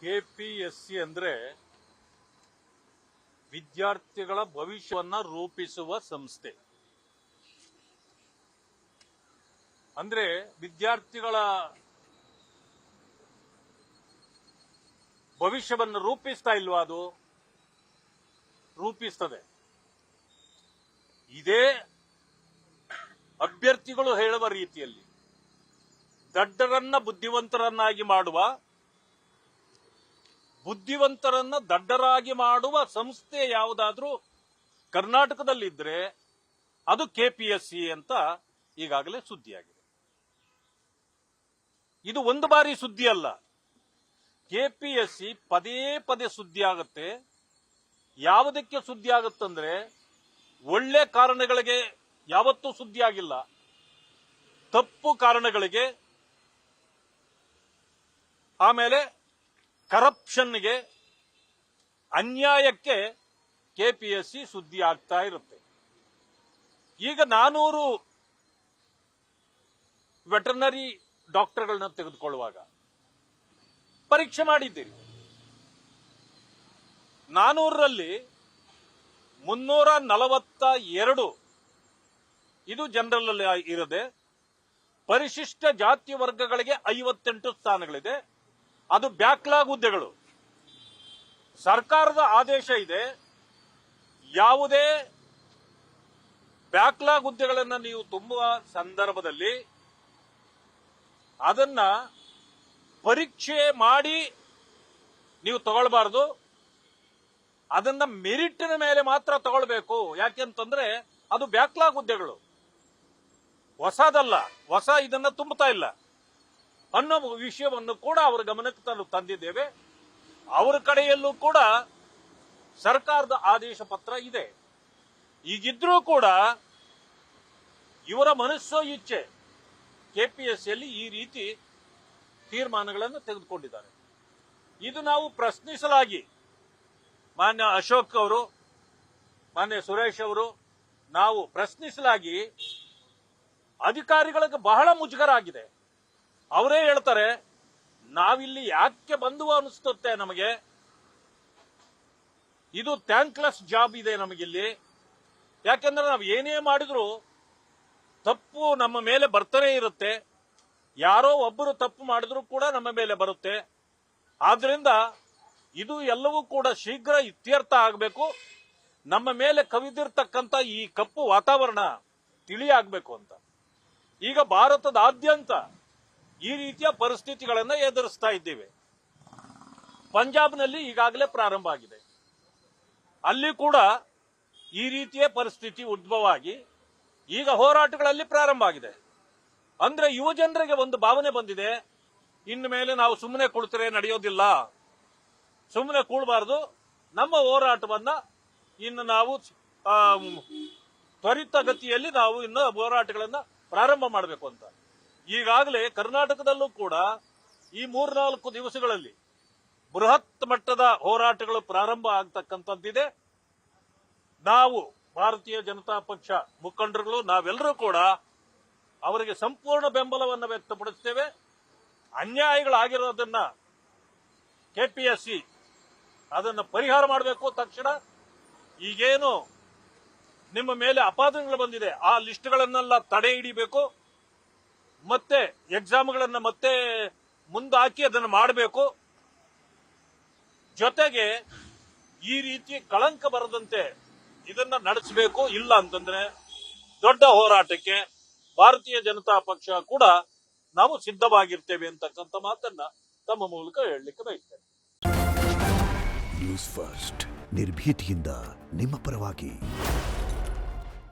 KPSC ಅಂದ್ರೆ ವಿದ್ಯಾರ್ಥಿಗಳ ಭವಿಷ್ಯವನ್ನ ರೂಪಿಸುವ ಸಂಸ್ಥೆ. ಅಂದ್ರೆ ವಿದ್ಯಾರ್ಥಿಗಳ ಭವಿಷ್ಯವನ್ನು ರೂಪಿಸ್ತಾ ಇಲ್ವಾ? ಅದು ರೂಪಿಸ್ತದೆ. ಇದೇ ಅಭ್ಯರ್ಥಿಗಳು ಹೇಳುವ ರೀತಿಯಲ್ಲಿ ದಡ್ಡರನ್ನ ಬುದ್ಧಿವಂತರನ್ನಾಗಿ ಮಾಡುವ, ಬುದ್ಧಿವಂತರನ್ನ ದಡ್ಡರಾಗಿ ಮಾಡುವ ಸಂಸ್ಥೆ ಯಾವುದಾದ್ರೂ ಕರ್ನಾಟಕದಲ್ಲಿದ್ರೆ ಅದು ಕೆಪಿಎಸ್ಸಿ ಅಂತ ಈಗಾಗಲೇ ಸುದ್ದಿಯಾಗಿದೆ. ಇದು ಒಂದು ಬಾರಿ ಸುದ್ದಿ ಅಲ್ಲ. ಕೆಪಿಎಸ್ಸಿ ಪದೇ ಪದೇ ಸುದ್ದಿ ಆಗುತ್ತೆ. ಯಾವುದಕ್ಕೆ ಸುದ್ದಿ ಆಗುತ್ತಂದ್ರೆ ಒಳ್ಳೆ ಕಾರಣಗಳಿಗೆ ಯಾವತ್ತೂ ಸುದ್ದಿ ಆಗಿಲ್ಲ. ತಪ್ಪು ಕಾರಣಗಳಿಗೆ, ಆಮೇಲೆ ಕರಪ್ಷನ್ಗೆ, ಅನ್ಯಾಯಕ್ಕೆ ಕೆಪಿಎಸ್ಸಿ ಸುದ್ದಿ ಆಗ್ತಾ ಇರುತ್ತೆ. ಈಗ 400 ವೆಟರ್ನರಿ ಡಾಕ್ಟರ್ಗಳನ್ನ ತೆಗೆದುಕೊಳ್ಳುವಾಗ ಪರೀಕ್ಷೆ ಮಾಡಿದ್ದೀರಿ. 400ರಲ್ಲಿ 342 ಇದು ಜನರಲ್ ಅಲ್ಲಿ ಇರದೆ, ಪರಿಶಿಷ್ಟ ಜಾತಿ ವರ್ಗಗಳಿಗೆ 58 ಸ್ಥಾನಗಳಿದೆ. ಅದು ಬ್ಯಾಕ್ಲಾಗ್ ಹುದ್ದೆಗಳು. ಸರ್ಕಾರದ ಆದೇಶ ಇದೆ, ಯಾವುದೇ ಬ್ಯಾಕ್ಲಾಗ್ ಹುದ್ದೆಗಳನ್ನು ನೀವು ತುಂಬುವ ಸಂದರ್ಭದಲ್ಲಿ ಅದನ್ನ ಪರೀಕ್ಷೆ ಮಾಡಿ ನೀವು ತಗೊಳ್ಬಾರ್ದು. ಅದನ್ನ ಮೆರಿಟಿನ ಮೇಲೆ ಮಾತ್ರ ತಗೊಳ್ಬೇಕು. ಯಾಕೆಂತಂದ್ರೆ ಅದು ಬ್ಯಾಕ್ಲಾಗ್ ಹುದ್ದೆಗಳು, ಹೊಸದಲ್ಲ. ಹೊಸ ಇದನ್ನ ತುಂಬುತ್ತಾ ಇಲ್ಲ ಅನ್ನೋ ವಿಷಯವನ್ನು ಕೂಡ ಅವರ ಗಮನಕ್ಕೆ ತಂದಿದ್ದೇವೆ. ಅವರ ಕಡೆಯಲ್ಲೂ ಕೂಡ ಸರ್ಕಾರದ ಆದೇಶ ಪತ್ರ ಇದೆ. ಈಗಿದ್ರೂ ಕೂಡ ಇವರ ಮನಸ್ಸೋ ಇಚ್ಛೆ ಕೆಪಿಎಸ್ಸಿಯಲ್ಲಿ ಈ ರೀತಿ ತೀರ್ಮಾನಗಳನ್ನು ತೆಗೆದುಕೊಂಡಿದ್ದಾರೆ. ಇದು ನಾವು ಪ್ರಶ್ನಿಸಲಾಗಿ ಮಾನ್ಯ ಅಶೋಕ್ ಅವರು, ಮಾನ್ಯ ಸುರೇಶ್ ಅವರು, ನಾವು ಪ್ರಶ್ನಿಸಲಾಗಿ ಅಧಿಕಾರಿಗಳಿಗೆ ಬಹಳ ಮುಜುಗರ ಆಗಿದೆ. ಅವರೇ ಹೇಳ್ತಾರೆ, ನಾವಿಲ್ಲಿ ಯಾಕೆ ಬಂದು ಅನಿಸ್ತುತ್ತೆ ನಮಗೆ, ಇದು ಥ್ಯಾಂಕ್ಲೆಸ್ ಜಾಬ್ ಇದೆ ನಮಗಿಲ್ಲಿ. ಯಾಕೆಂದ್ರೆ ನಾವು ಏನೇ ಮಾಡಿದ್ರು ತಪ್ಪು ನಮ್ಮ ಮೇಲೆ ಬರ್ತಾನೆ ಇರುತ್ತೆ. ಯಾರೋ ಒಬ್ಬರು ತಪ್ಪು ಮಾಡಿದ್ರು ಕೂಡ ನಮ್ಮ ಮೇಲೆ ಬರುತ್ತೆ. ಆದ್ರಿಂದ ಇದು ಎಲ್ಲವೂ ಕೂಡ ಶೀಘ್ರ ಇತ್ಯರ್ಥ ಆಗಬೇಕು. ನಮ್ಮ ಮೇಲೆ ಕವಿದಿರ್ತಕ್ಕಂಥ ಈ ಕಪ್ಪು ವಾತಾವರಣ ತಿಳಿಯಾಗಬೇಕು ಅಂತ ಈಗ ಭಾರತದಾದ್ಯಂತ ಈ ರೀತಿಯ ಪರಿಸ್ಥಿತಿಗಳನ್ನು ಎದುರಿಸ್ತಾ ಇದ್ದೇವೆ. ಪಂಜಾಬ್ನಲ್ಲಿ ಈಗಾಗಲೇ ಪ್ರಾರಂಭ ಆಗಿದೆ. ಅಲ್ಲಿ ಕೂಡ ಈ ರೀತಿಯ ಪರಿಸ್ಥಿತಿ ಉದ್ಭವ ಆಗಿ ಈಗ ಹೋರಾಟಗಳಲ್ಲಿ ಪ್ರಾರಂಭ ಆಗಿದೆ. ಅಂದ್ರೆ ಯುವ ಜನರಿಗೆ ಒಂದು ಭಾವನೆ ಬಂದಿದೆ, ಇನ್ನು ಮೇಲೆ ನಾವು ಸುಮ್ಮನೆ ಕುಳಿತರೆ ನಡೆಯೋದಿಲ್ಲ, ಸುಮ್ಮನೆ ಕೂಡಬಾರದು, ನಮ್ಮ ಹೋರಾಟವನ್ನ ಇನ್ನು ನಾವು ತ್ವರಿತಗತಿಯಲ್ಲಿ ನಾವು ಇನ್ನು ಹೋರಾಟಗಳನ್ನ ಪ್ರಾರಂಭ ಮಾಡಬೇಕು ಅಂತ. ಈಗಾಗಲೇ ಕರ್ನಾಟಕದಲ್ಲೂ ಕೂಡ ಈ 3-4 ದಿವಸಗಳಲ್ಲಿ ಬೃಹತ್ ಮಟ್ಟದ ಹೋರಾಟಗಳು ಪ್ರಾರಂಭ ಆಗ್ತಕ್ಕಂಥದ್ದಿದೆ. ನಾವು ಭಾರತೀಯ ಜನತಾ ಪಕ್ಷ ಮುಖಂಡರುಗಳು ನಾವೆಲ್ಲರೂ ಕೂಡ ಅವರಿಗೆ ಸಂಪೂರ್ಣ ಬೆಂಬಲವನ್ನು ವ್ಯಕ್ತಪಡಿಸ್ತೇವೆ. ಅನ್ಯಾಯಗಳಾಗಿರೋದನ್ನ ಕೆಪಿಎಸ್ಸಿ ಅದನ್ನು ಪರಿಹಾರ ಮಾಡಬೇಕು ತಕ್ಷಣ. ಈಗೇನು ನಿಮ್ಮ ಮೇಲೆ ಅಪಾದನೆಗಳು ಬಂದಿದೆ ಆ ಲಿಸ್ಟ್ಗಳನ್ನೆಲ್ಲ ತಡೆ ಹಿಡಿಬೇಕು. ಮತ್ತೆ ಎಕ್ಸಾಮ್ಗಳನ್ನ ಮತ್ತೆ ಮುಂದಾಕಿ ಅದನ್ನು ಮಾಡಬೇಕು. ಜೊತೆಗೆ ಈ ರೀತಿ ಕಳಂಕ ಬರದಂತೆ ಇದನ್ನ ನಡೆಸಬೇಕು. ಇಲ್ಲ ಅಂತಂದ್ರೆ ದೊಡ್ಡ ಹೋರಾಟಕ್ಕೆ ಭಾರತೀಯ ಜನತಾ ಪಕ್ಷ ಕೂಡ ನಾವು ಸಿದ್ಧವಾಗಿರ್ತೇವೆ ಅಂತಕ್ಕಂಥ ಮಾತನ್ನ ತಮ್ಮ ಮೂಲಕ ಹೇಳಲಿಕ್ಕೆ ಬಯಸ್ತೇನೆ. ನ್ಯೂಸ್ ಫಸ್ಟ್, ನಿರ್ಭೀತಿಯಿಂದ ನಿಮ್ಮ ಪರವಾಗಿ.